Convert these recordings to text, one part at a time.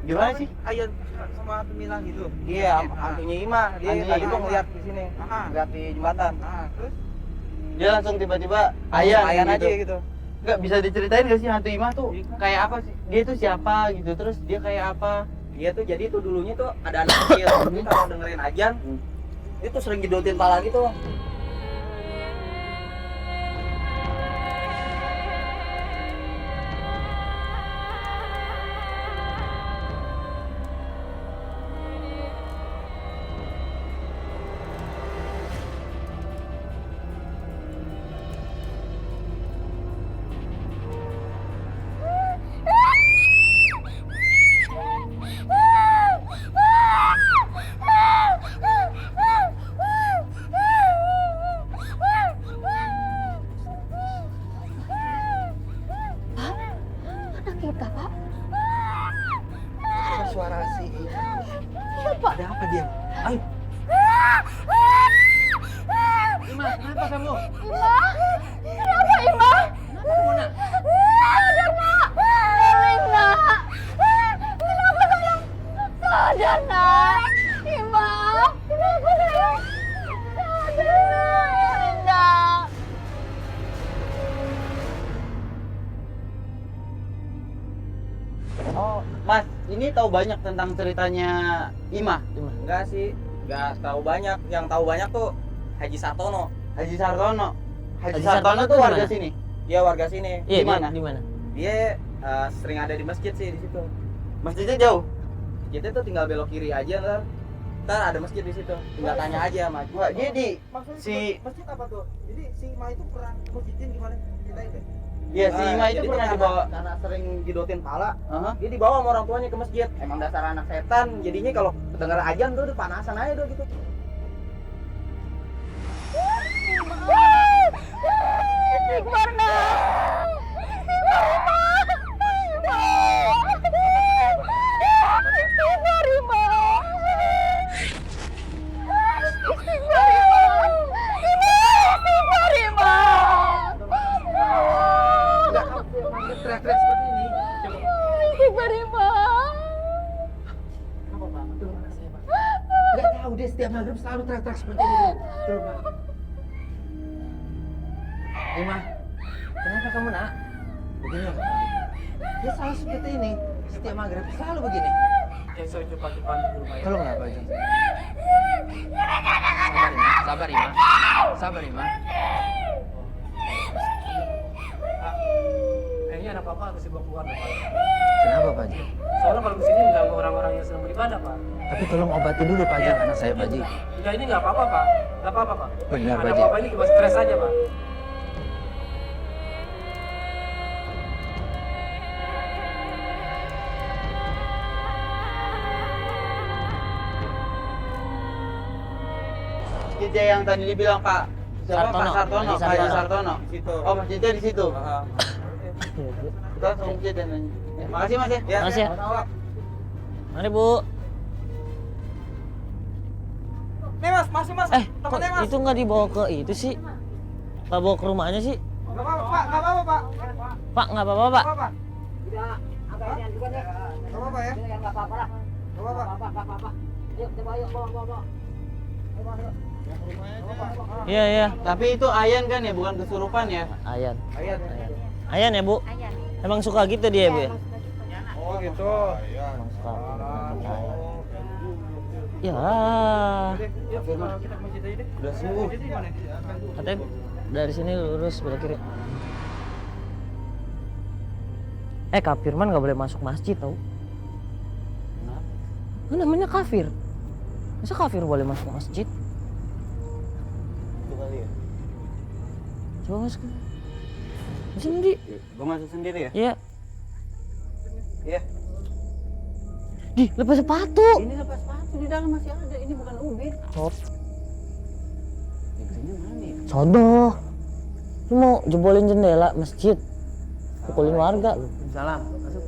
Gimana sih? Ayan sama hantu bilang gitu. Iya, hantunya Ima. Dia tadi gua ngeliat di sini. Ngeliat di jembatan. Terus Dia langsung tiba-tiba ayan aja gitu. Nggak bisa diceritain nggak sih hantu Ima tuh kayak apa sih? Dia tuh siapa gitu, terus dia kayak apa? Dia tuh jadi tuh dulunya tuh ada anak kecil. Jadi kalau dengerin ajan, dia tuh sering gidotin pala gitu. Anak kita, Pak. Suara si Siapa? ada apa dia? Ayo. Ima, kenapa kamu? Ima? Kenapa, Ima? Kenapa kamu nak? Sadar, Nak. Tolong, Nak. Kenapa sayang? Sadar, Nak. Ima. Kenapa sayang? Sadar, Nak. Linda. Oh, Mas, ini tahu banyak tentang ceritanya Ima. Enggak sih, enggak tahu banyak. Yang tahu banyak tuh Haji Sartono. Haji Sartono. Haji Haji Sartono Sartono tuh tuh warga mana? sini. Dia warga sini. Iya, Di mana? Di mana? Dia sering ada di masjid sih di situ. Masjidnya jauh. Masjidnya tuh tinggal belok kiri aja ntar. Ntar ada masjid di situ. Tinggal tanya aja sama Haji. Wah, dia di Maksudnya si- masjid apa tuh? Jadi si Ma itu pernah masjidin gimana? Ceritain deh. Iya, si Ima itu Jadi pernah karena- dibawa. karena sering gidotin pala. Aha. Dia dibawa sama orang tuanya ke masjid. Emang dasar anak setan. Jadinya kalau denger ajan tuh udah panasan aja udah gitu. Istighfar, Nak. Istighfar, Ima. Istighfar, Ima. Istighfar, Ima. Enggak tahu tuh emang dia teriak-teriak seperti ini. Istighfar, Ima. Kenapa Pak? Betul mana saya Pak? Enggak tahu dia setiap maghrib selalu teriak-teriak seperti ini. Betul Pak. Ima, kenapa kamu nak? Begini loh. Dia selalu seperti ini. Setiap maghrib selalu begini. Esok cepat-cepat di rumah ya. Kalau kenapa aja? Sabar, Ima. Sabar, Ima. Kayaknya anak Papa harus dibawa keluar, Pak. Kenapa Pak Haji? Soalnya kalau kesini mengganggu orang-orang yang sedang beribadah, Pak. Tapi tolong obati dulu Pak Haji anak saya Pak Haji. Enggak, ini nggak apa-apa, Pak. Nggak apa-apa, Pak. Benar, Pak Anak Haji. Papa ini cuma stres aja, Pak. Masjidnya yang tadi dibilang Pak siapa? Sartono. Pak Sartono, Haji Pak Haji Sartono. Sartono. Di situ. Oh, masjidnya di situ. Ah. Kita langsung masjid dan nanya. Ya, makasih Mas ya. Makasih ya. sama-sama. Mari, Bu. Nih Mas, masih Mas. Kok Temennya Mas. itu nggak dibawa ke itu sih? Nggak bawa ke rumahnya sih? Enggak apa-apa Pak, enggak apa-apa Pak. Pak, nggak apa-apa, Pak. Enggak apa-apa. Udah agak ini juga nih. Enggak apa-apa ya. Ini enggak apa-apa lah. Enggak apa-apa. Enggak apa-apa. Yuk, coba yuk, bawa. Ayo, Mas, yuk. Iya, iya. Tapi itu ayan kan ya, bukan kesurupan ya? Ayan. Ayan. Ayan ya, Bu? Ayan. Emang suka gitu dia, Bu ya? Oh gitu. Emang suka. Ya. Yuk, kita ke masjid aja deh. Udah sembuh. Jadi mana? Katanya dari sini lurus belok kiri. Kak Firman nggak boleh masuk masjid tau? Kan namanya kafir. Masa kafir boleh masuk masjid? Itu kali ya. Coba masuk. Sendiri. Gua masuk sendiri ya? Ya. Iya. Di lepas sepatu. Ini lepas sepatu di dalam masih ada. Ini bukan ubin. Negerinya mana ya? Sodoh. Lu mau jebolin jendela masjid? Pukulin warga. Salam. Masuk.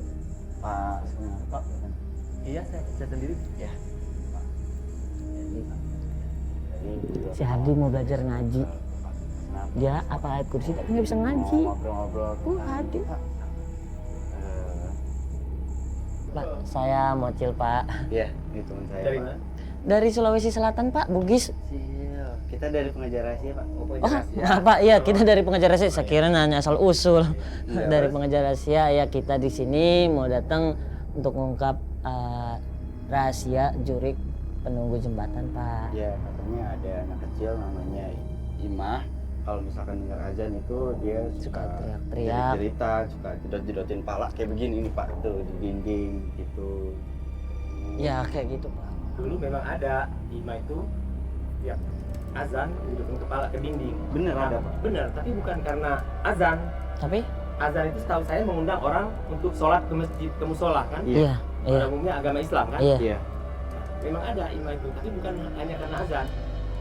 Pak, Pak. Iya, saya sendiri. Ya. Si Hardi mau belajar ngaji. Dia apa ayat kursi tapi nggak bisa ngaji. Ngobrol-ngobrol. Hardi. Pak, saya Mocil Pak. Iya, ini teman saya. Dari Pak. mana? Dari Sulawesi Selatan Pak, Bugis. Sial. Kita dari pengajar rahasia Pak. Oh, Oh, rahasia. maaf Pak, iya kita dari pengajar rahasia. Saya kira nanya asal usul. Iya, Dari Pak. pengajar rahasia ya kita di sini mau datang untuk mengungkap rahasia jurik penunggu jembatan Pak. Ya katanya ada anak kecil namanya Imah. Kalau misalkan dengar azan itu dia Suka suka teriak-teriak. cerita, suka jedot-jedotin pala kayak begini nih Pak, tuh di dinding gitu. Ya kayak gitu Pak. Dulu memang ada Ima itu ya azan hidupin kepala ke dinding. Bener Nah, ada Pak. Bener, tapi bukan karena azan. Tapi Azan itu setahu saya mengundang orang untuk sholat ke masjid, ke musola kan? Iya. iya, Pada umumnya agama Islam kan? iya. Iya. Memang ada Ima itu, tapi bukan hanya karena azan.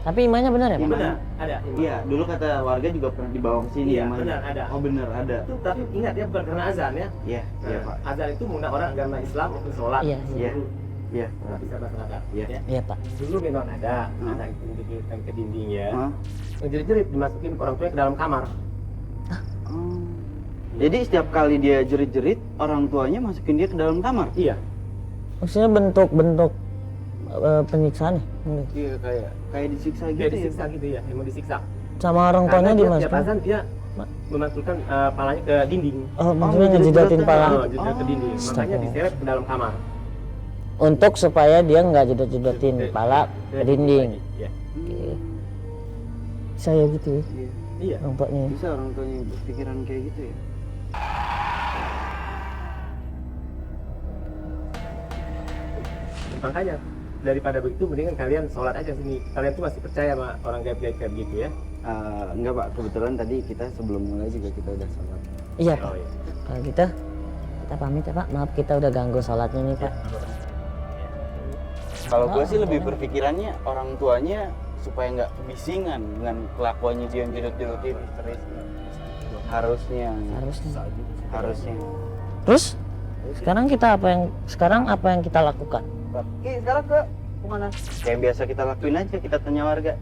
Tapi imanya benar ya Pak? Benar, ada Ima. Iya, dulu kata warga juga pernah dibawa ke sini. Iya, Imahnya. benar, ada. Oh bener ada. Itu tapi ingat ya bukan karena azan ya. Iya, iya Nah, Pak. azan itu mengundang orang agama Islam untuk sholat. Iya, iya. Iya. Nah, bisa masyarakat. Iya. Ya. Iya Pak. Dulu memang ada Hmm. anak itu didirikan ke dinding ya. Hah? Jerit-jerit dimasukin orang tuanya ke dalam kamar. Oh. Jadi setiap kali dia jerit-jerit, orang tuanya masukin dia ke dalam kamar. Iya. Maksudnya bentuk-bentuk penyiksaan nih? Iya, kayak disiksa gitu Dia ya. disiksa Pak? gitu ya, emang disiksa. Sama orang tuanya Karena dia tiap dimasukin? azan dia memantulkan palanya ke dinding. Oh, maksudnya jadi ngejidatin jedotin pala. Oh, jedotin ke dinding. Makanya Astaga. diseret ke dalam kamar. Untuk supaya dia nggak jedot-jedotin pala ke dinding. Iya. Oke. Saya gitu ya, Iya. Iya. nampaknya. Bisa orang tuanya berpikiran kayak gitu ya. Makanya daripada begitu mendingan kalian sholat aja sini. Kalian tuh masih percaya sama orang gaib-gaib kayak gitu ya? Enggak Pak, kebetulan tadi kita sebelum mulai juga kita udah sholat. Iya Pak. Oh iya. Kalau gitu kita pamit ya Pak. Maaf kita udah ganggu sholatnya nih Pak. Kalau gue sih lebih berpikirannya orang tuanya supaya nggak kebisingan dengan kelakuannya dia yang jedot-jedotin terus. Harusnya. Harusnya. Terus sekarang apa yang kita lakukan? Oke, sekarang ke kemana? Kayak biasa kita lakuin aja, kita tanya warga.